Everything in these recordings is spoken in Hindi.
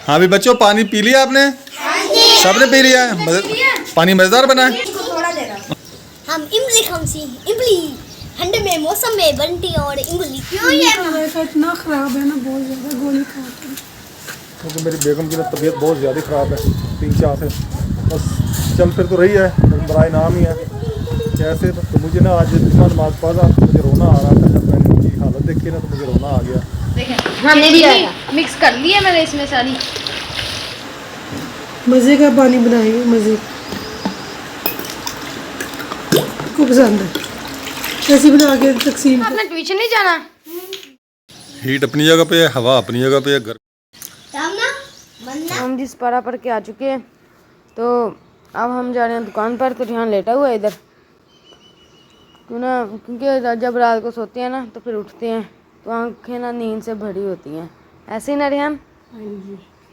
हाँ भी बच्चों, पानी पी लिया आपने? सबने पी लिया है? पानी मजेदार बना है। हम इमली खामसी इमली ठंडे में मौसम में बंटी और इमली क्यों ये इतना खराब है ना, बहुत ज़्यादा गोली खा के। क्योंकि मेरी बेगम की तबीयत बहुत ज़्यादा ख़राब है 3-4 से, बस चल फिर तो रही है लेकिन बराए नाम ही है कैसे। तो मुझे ना आज जुम्मा नमाज पढ़ा तो मुझे रोना आ रहा था, जब मैंने उनकी हालत देखी ना तो मुझे रोना आ गया। हमने भी मिक्स कर लिया मैंने इसमें सारी। मज़े का पानी बनाएंगे, मज़े को पसंद है ऐसी बना के तकसीम। आपने ट्यूशन नहीं जाना? हीट अपनी जगह पे है, हवा अपनी जगह पे है। हम जिस पारा पर के आ चुके हैं तो अब हम जा रहे हैं दुकान पर। तो रिहान लेटा हुआ है इधर, क्यों ना, क्योंकि जब रात को सोते हैं ना तो फिर उठते हैं तो आंखें ना नींद से भरी होती हैं। ऐसे ही ना रिहान?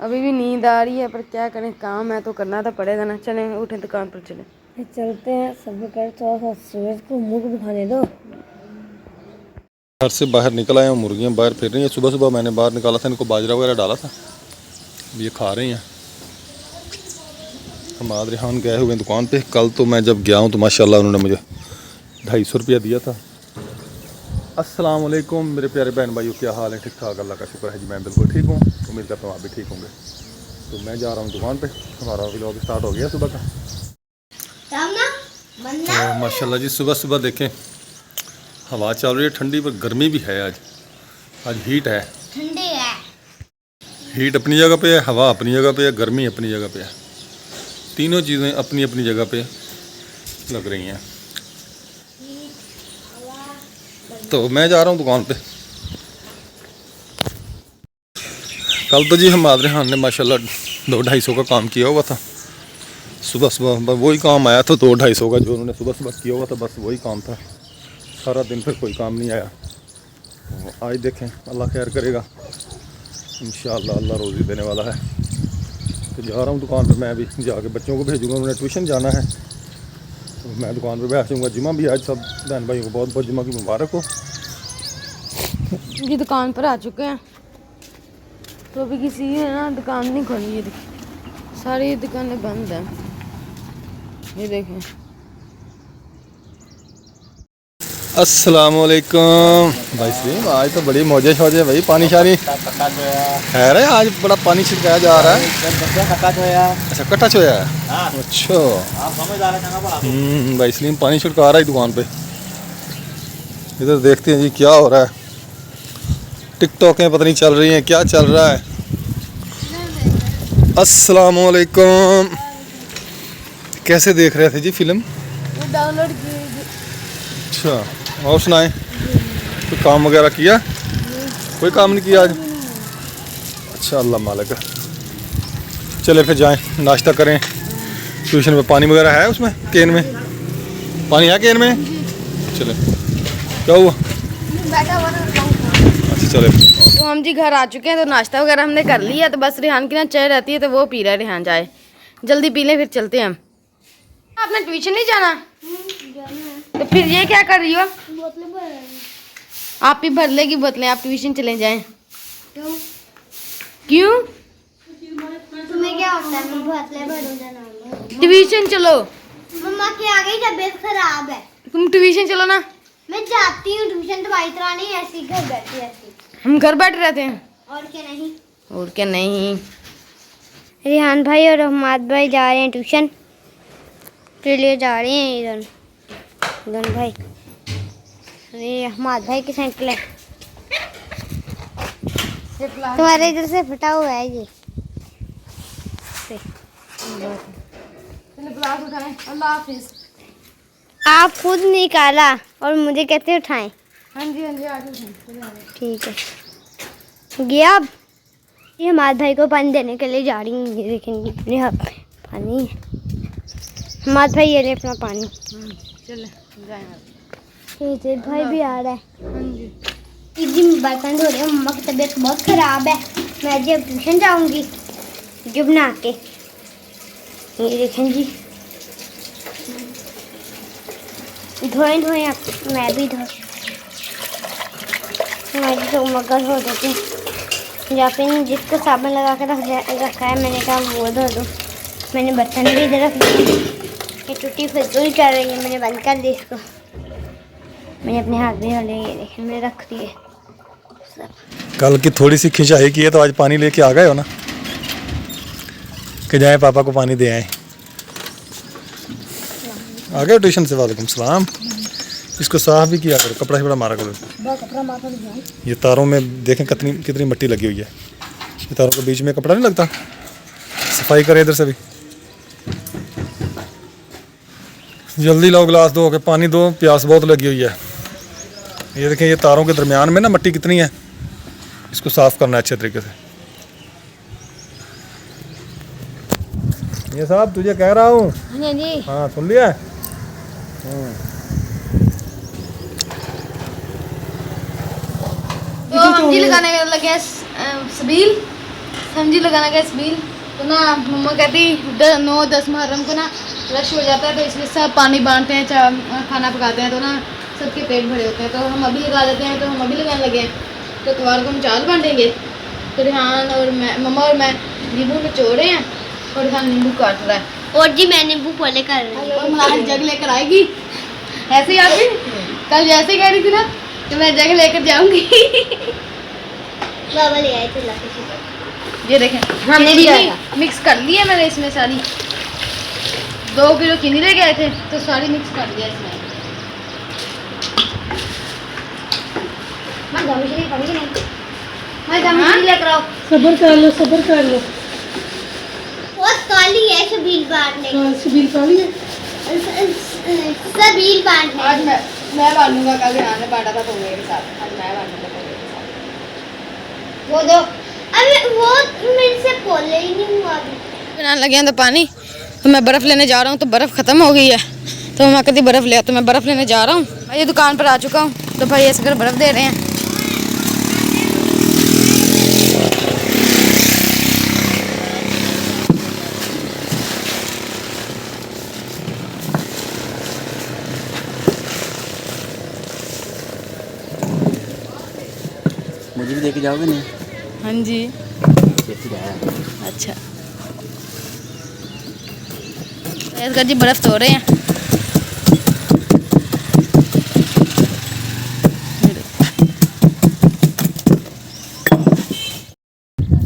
अभी भी नींद आ रही है पर क्या करें, काम है तो करना तो पड़ेगा ना। चलें उठें दुकान पर चलें, चलते हैं। सब कर थोड़ा सा सूरज को मुंह को दिखाने दो। घर से बाहर निकल आए हैं, मुर्गियाँ बाहर फिर रही हैं। सुबह सुबह मैंने बाहर निकाला था, इनको बाजरा वगैरह डाला था, ये खा रही हैं। हमाद रिहान गए हुए दुकान पे। कल तो मैं जब गया हूँ तो माशाल्लाह उन्होंने मुझे 250 रुपया दिया था। अस्सलाम वालेकुम मेरे प्यारे बहन भाइयों, क्या हाल है? ठीक ठाक, अल्लाह का शुक्र है जी, मैं बिल्कुल ठीक हूँ। उम्मीद करता हूँ आप भी ठीक होंगे। तो मैं जा रहा हूँ दुकान पे, हमारा व्लॉग स्टार्ट हो गया सुबह का। तो माशाल्लाह जी सुबह सुबह देखें हवा चल रही है ठंडी, पर गर्मी भी है। आज हीट है, ठंडे है। हीट अपनी जगह पे है, हवा अपनी जगह पे है, गर्मी अपनी जगह पे है। तीनों चीज़ें अपनी अपनी जगह पे लग रही हैं। तो मैं जा रहा हूँ दुकान पे। कल तो जी हमाद रिहान ने माशाल्लाह 200-250 का काम किया हुआ था सुबह सुबह। वही काम आया था 200-250 का, जो उन्होंने सुबह सुबह किया हुआ था, बस वही काम था। सारा दिन फिर कोई काम नहीं आया। तो आज देखें अल्लाह खैर करेगा इंशाअल्लाह, अल्लाह रोज़ी देने वाला है। तो जा रहा हूँ दुकान पर, मैं भी जाके बच्चों को भेजूँगा, उन्हें ट्यूशन जाना है। तो मैं दुकान पर बैठ जाऊँगा। जुम्मा भी आज सब बहन भाइयों को बहुत बहुत जुम्मा की मुबारक हो। जी दुकान पर आ चुके हैं तो अभी किसी ने ना दुकान नहीं खोली। ये देखिए सारी दुकानें बंद हैं, ये देखें। अस्सलाम वालेकुम भाई साहब, आज तो बड़ी मौजे शौजे भाई। पानी शानी है रे, आज बड़ा पानी छिड़काया जा रहा है। अच्छा कट्टा छोया है, अच्छा भाई सलीम पानी छिड़का रहा है दुकान पे। इधर देखते हैं जी क्या हो रहा है। टिकटॉकें पता नहीं चल रही हैं, क्या चल रहा है। अस्सलाम वालेकुम, कैसे देख रहे थे जी फिल्म? डाउनलोड की। अच्छा और सुनाएं, कोई काम वगैरह किया? कोई काम नहीं किया आज? अच्छा अल्लाह मालिक है। चले फिर जाएं, नाश्ता करें। ट्यूशन में पानी वगैरह है उसमें केन में? पानी है केन में? चले, क्या हुआ? अच्छा चले। तो हम जी घर आ चुके हैं तो नाश्ता वगैरह हमने कर लिया। तो बस रिहान की ना चाय रहती है तो वो पी रहा है रिहान चाय। जल्दी पी लें फिर चलते हैं हम। आपने ट्यूशन नहीं जाना? तो फिर ये क्या कर रही हो? आप ही भर लेगी बोतलें, आप ट्यूशन चले जाएं। क्यों? तुम्हें क्या होता है? मैं बोतलें भरूंगा। ट्यूशन चलो। मम्मा की आ गई, तबीयत खराब है। तुम ट्यूशन चलो ना। मैं जाती हूँ ट्यूशन, दवाई तरह नहीं, ऐसी घर बैठी ऐसी। हम घर बैठे रहते हैं। और क्या नहीं? और क्या नहीं। रिहान भाई और हमाद भाई जा रहे हैं ट्यूशन के लिए, जा रहे हैं इधर भाई। ये हमाद भाई की साइकिल है, तुम्हारे इधर से फटा हुआ है ये। अल्लाह हाफिज। आप खुद निकाला और मुझे कहते उठाएं। हाँ जी हाँ जी आ ठीक है गया। अब ये हमारे भाई को पानी देने के लिए जा रही हूँ। ये देखेंगे मेरे हाथ में पानी है। हमारे भाई ये ले अपना पानी। चले ये भाई भी आ रहा है। हाँ जी। जी बर्तन धो रहे हैं, मम्मा की तबीयत बहुत ख़राब है। मैं जब ट्यूशन जाऊँगी जो बना के। ये देखें जी, धोएं आप, मैं भी धो, हमारी तो मगर हो जाती है। जहाँ पे नहीं जिसको साबुन लगा कर रखा है, मैंने कहा वो धो दूँ। मैंने बर्तन भी इधर रख दिए। ये टूटी फिजूल चल रही है, मैंने बंद कर दी इसको। मैंने अपने हाथ भी हले, ये देखें मैंने रख दिए सब। कल की थोड़ी सी खिंचाई की है तो आज पानी लेके आ गए हो ना, कि जाए पापा को पानी दे आए। आ गए ट्यूशन से? वालेकुम सलाम। इसको साफ भी किया करो, कपड़ा शपड़ा मारा करो। ये तारों में देखें कितनी कितनी मिट्टी लगी हुई है। ये तारों के बीच में कपड़ा नहीं लगता, सफाई करे इधर से भी। जल्दी लाओ, गिलास दो के पानी दो, प्यास बहुत लगी हुई है। ये देखें ये तारों के दरमियान में ना मिट्टी कितनी है, इसको साफ करना है अच्छे तरीके से। ये साहब तुझे कह रहा हूँ। हाँ जी। हाँ सुन लिया। तो हम जी लगाने लगे सबील, हम जी लगाने गए सबील। तो ना मम्मा कहती 9-10 मुहर्रम को ना रश हो जाता है, तो इसलिए सब पानी बांटते हैं, खाना पकाते हैं, तो ना सबके पेट भरे होते हैं। तो हम अभी लगा देते हैं, तो हम अभी लगाने लगे हैं। तो इतवार को हम चावल बांटेंगे। तो रिहान और मैं, मम्मा और मैं नींबू निचोड़ रहे हैं और रिहान नींबू काट रहा है। और जी मैं नींबू पोले कर रही हूँ। और हमारी जग लेकर आएगी ऐसे ही। आप भी कल जैसे कह रही थी ना कि मैं जग लेकर जाऊंगी। बाबा ले आए थे लाके। ये देखें हमने भी आया। मिक्स कर ली है मैंने इसमें सारी। 2 किलो चीनी ले गए थे तो सारी मिक्स कर दिया इसमें। मैं दम से पड़ी नहीं। मैं दम से लेकर आओ। सब्र कर लो, सब्र कर लो। बहुत काली है सबील बांटने। सबील काली है। सबील बांटने। आज मैं बांधूंगा, कल रिहान ने बांटा था पोहे के साथ, आज मैं बांधूंगा पोहे के साथ। वो दो। अबे वो मेरे से पोले ही नहीं हुआ अभी। बनाने लगे हैं तो पानी, तो मैं बर्फ़ लेने जा रहा हूँ। तो बर्फ़ ख़त्म हो गई है, तो मैं कहती बर्फ़ ले, तो मैं बर्फ़ लेने जा रहा हूँ। मैं ये दुकान पर आ चुका हूँ, तो भाई ऐसे कर बर्फ़ दे रहे हैं। मुझे भी लेके जाओगे नहीं? हाँ जी। कैसी रहा? अच्छा ऐसा जी बर्फ़ तोड़ रहे हैं।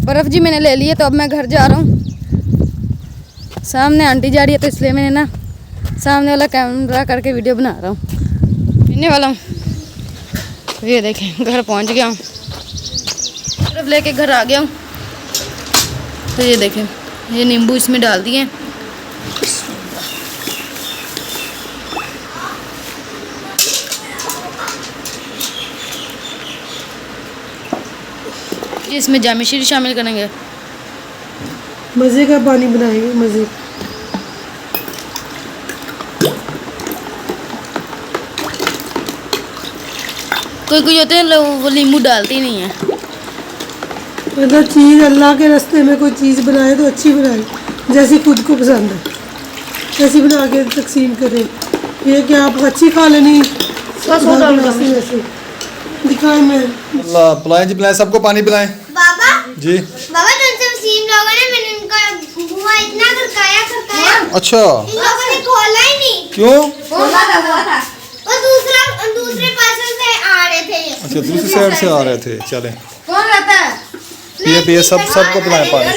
बर्फ़ जी मैंने ले ली है, तो अब मैं घर जा रहा हूँ। सामने आंटी जा रही है, तो इसलिए मैंने ना सामने वाला कैमरा करके वीडियो बना रहा हूँ। पीने वाला हूँ। तो ये देखें घर पहुँच गया हूँ, बर्फ़ लेके घर आ गया हूँ। तो ये देखें ये नींबू इसमें डाल दिए हैं। इसमें जामी शीरी शामिल करेंगे। मज़े का पानी बनाएंगे, मज़े। कोई होते हैं लोग वो नींबू डालते ही नहीं है। अगर चीज़ अल्लाह के रास्ते में कोई चीज़ बनाए तो अच्छी बनाए, जैसी खुद को पसंद है ऐसी बना के तकसीम करें। ये कि आप अच्छी खा लेनी वैसे दिखाएं। मैं अल्लाह पिलाएं जी, पिलाएं सबको पानी पिलाएं। बाबा जी बाबा तुमसे वसीम लोगों ने मैंने उनका बुआ इतना खड़काया। अच्छा, इन लोगों ने खोला ही नहीं। क्यों? खोला था वो दूसरे पासों से आ रहे थे। अच्छा दूसरी साइड से आ रहे थे। चलें कौन रहता है? पिए सबको पिलाएं पानी।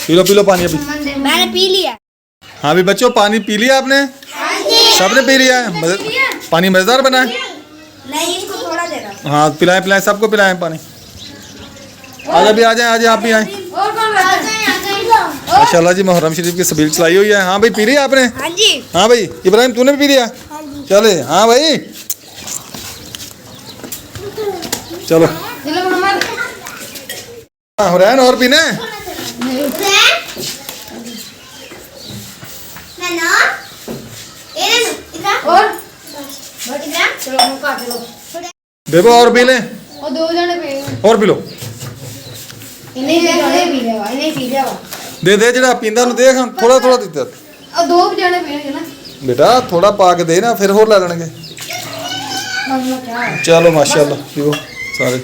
पी लो पानी अभी। मैंने पी लिया। हाँ भी बच्चों पानी पी लिया आपने? सबने पी लिया है? पानी मज़ेदार बना है? नहीं इसको थोड़ा दे रहा। हाँ पिलाएं सबको पिलाएं पानी। आज अभी आ जाए आप भी आए। और कौन रहता है? माशाल्लाह जी मुहर्रम शरीफ की सबील चलाई हुई है। हाँ भाई पी लिया आपने? हाँ जी। हाँ भाई इब्राहिम तूने भी पी लिया? चले हाँ भाई चलो। चलो मोहम्मद। हुरैन और पीने? और बेबो और पी लें? और 2 जने पे और पी लो। इन्हें पी लिया दे जरा पींदा नु देख थोड़ा दिता। और 2 जने पीएंगे ना बेटा थोड़ा पा के दे ना, फिर होर ला लेंगे। चलो माशाल्लाह पियो सारे।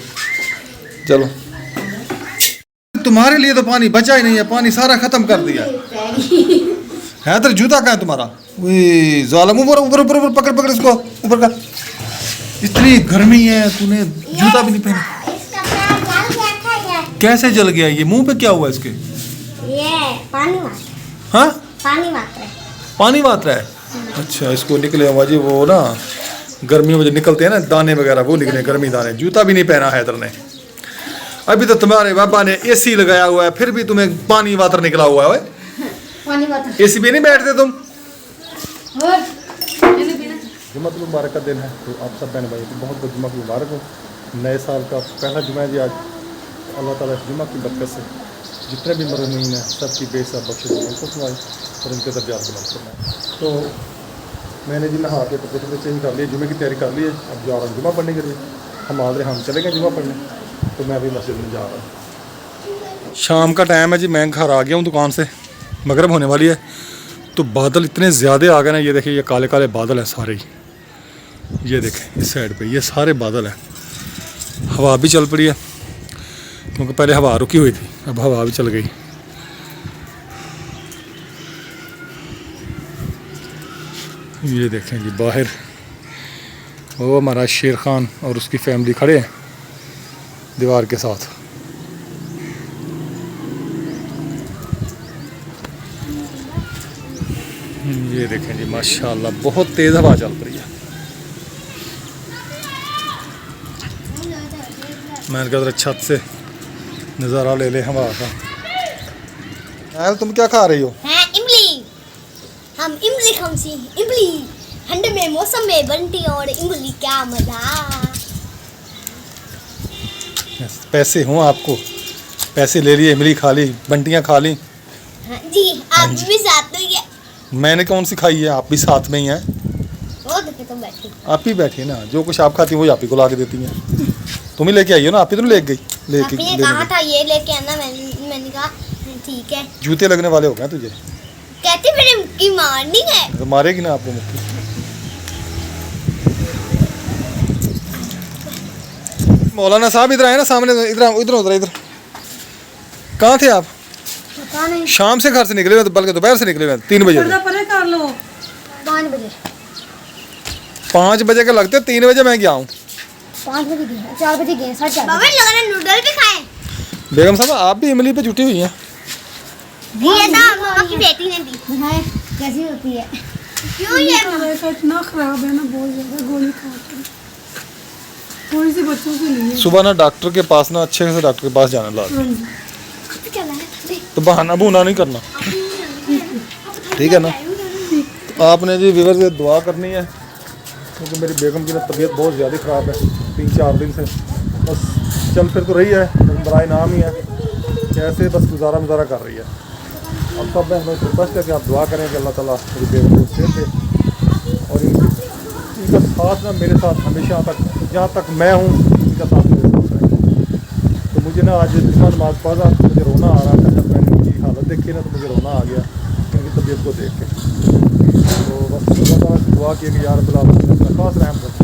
चलो तुम्हारे लिए तो पानी बचा ही नहीं है, पानी सारा खत्म कर दिया है। तेरा जूता कहाँ है तुम्हारा? वही जालम, ऊपर ऊपर ऊपर ऊपर पकड़ पकड़ इसको ऊपर का। इतनी गर्मी है, तूने जूता भी नहीं पहना। इसका पैर जल गया था ये। कैसे जल गया ये? मुंह पे क्या हुआ इसके? ये पानी मात्र, हाँ पानी मात्र है। पानी मात्रा है। अच्छा, इसको निकले हुआ जी वो ना गर्मियों में जो निकलते हैं ना दाने वगैरह, वो निकले गर्मी दाने। जूता भी नहीं पहना है इधर ने। अभी तो तुम्हारे पापा ने एसी लगाया हुआ है, फिर भी तुम्हें पानी वाटर निकला हुआ है। पानी मात्र। एसी पे नहीं बैठते तुम? और जुम्मा मुबारक का दिन है, तो आप सब बहन भाई को बहुत बहुत जुम्मा मुबारक हो। नए साल का पहला जुम्मा है जी आज। अल्लाह ताला इस जुम्मा की बरकत से जितने भी मरहूमीन हैं सबकी बेसब बख्शिश उनको सुनाए और उनके दर्जात बुलंद करना। तो मैंने जी नहा के कपड़े कपड़े चेंज कर लिए, जुम्मे की तैयारी कर ली है। अब जा रहा हूँ जुम्मा पढ़ने के लिए। हम चले गए जुम्मा पढ़ने, तो मैं अभी मस्जिद में जा रहा हूँ। शाम का टाइम है जी, मैं घर आ गया हूँ दुकान से, मगरिब होने वाली है। तो बादल इतने ज़्यादा आ गए ना, ये देखिए ये काले काले बादल हैं सारे ही। ये देखें इस साइड पे ये सारे बादल हैं। हवा भी चल पड़ी है, क्योंकि पहले हवा रुकी हुई थी, अब हवा भी चल गई। ये देखें जी बाहर वो हमारा शेर खान और उसकी फैमिली खड़े हैं दीवार के साथ। ये देखें जी माशाल्लाह बहुत तेज़ हवा चल रही है। मैंने कहा छत से नज़ारा ले ले हवा का। यार तुम क्या खा रही हो? हैं इमली, हम इमली खामसी, इमली ठंड में मौसम में बनती और इमली क्या मजा। पैसे हों आपको, पैसे ले लिए, इमली खा ली, बंटियाँ खा ली। हाँ जी, आप भी साथ में ये मैंने कौन सी खाई है? आप भी साथ में ही हैं। वो देखो तुम बैठी। आप ही बैठी ना, जो कुछ आप खाती हो वो आप ही को ला के देती हैं। तुम ही लेके आई हो ना, आप ही तो ले गई लेके। आपने कहा था ये लेके आना, मैंने कहा ठीक है। जूते लगने वाले हो गए तुझे। कहती मैंने मुक्की मारनी है। तो मारेगी ना आपको मुक्की। मौलाना साहब इधर आए ना सामने, इधर इधर उधर इधर। कहाँ थे आप? पता नहीं। शाम से घर से निकले हुए, बल्कि दोपहर से निकले हुए 3 बजे। पर्दा परे कर लो। 5 बजे। 5 बजे के लगते 3 बजे मैं गया हूँ। 5 बजे गए, 4 बजे गए, 4:30। बाबा लगाना नूडल भी खाए। बेगम साहब आप भी इमली पे जुटी हुई हैं। ये ना मामा की बेटी ने दी है। कैसी होती है? क्यों ये का इतना खराब है ना, बहुत ज़्यादा गोली खा के। थोड़ी सी बच्चों के लिए। सुबह ना डॉक्टर के पास ना, अच्छे से डॉक्टर के पास जाना लाजमी। तो बहाना बहूना नहीं करना, ठीक है ना? तो आपने जी व्यूअर से दुआ करनी है, क्योंकि मेरी बेगम की ना तबीयत बहुत ज़्यादा ख़राब है 3-4 दिन से। बस चल फिर तो रही है, लेकिन बराए नाम ही है कैसे बस गुजारा कर रही है। अब सब मैं रिक्वेस्ट है कि आप दुआ करें कि अल्लाह ताला मेरी बेगम को सेहत दे और इनका साथ ना मेरे साथ हमेशा तक, जहाँ तक मैं हूँ इनका साथ मेरे साथ रहेगा। तो मुझे ना आज जुम्मा नमाज़ पढ़ा, मुझे रोना आ रहा था। जब मैंने इनकी हालत देखी ना तो मुझे रोना आ गया इनकी तबीयत को देख के। तो बस अल्लाह ताला से दुआ की कि यार रब्बुल आलमीन अपना खास रहम रखे।